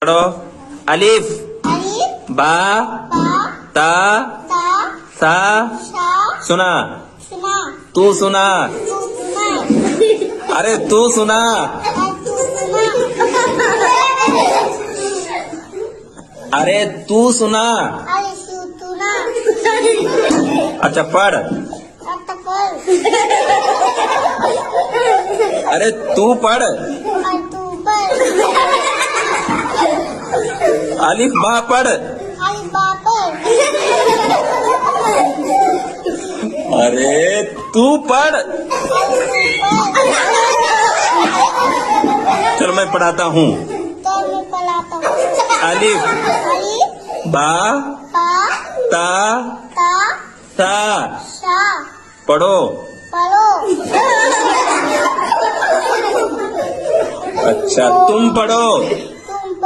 पढ़ो। अलिफ अलिफ बा बा ता ता सा शा सुना। सुना तू सुना। तू सुना अरे तू सुना। तू सुना अरे तू सुना। अरे तू सुना अच्छा पढ़। अटपल अरे तू पढ़। तू पर अलिफ बा पढ़। अली बापर अरे तू पढ़। चल मैं पढ़ाता हूँ। तो मैं पढ़ाता हूँ। अलिफ अलिफ बा बा ता ता सा शा पढ़ो। पढ़ो अच्छा तुम पढ़ो।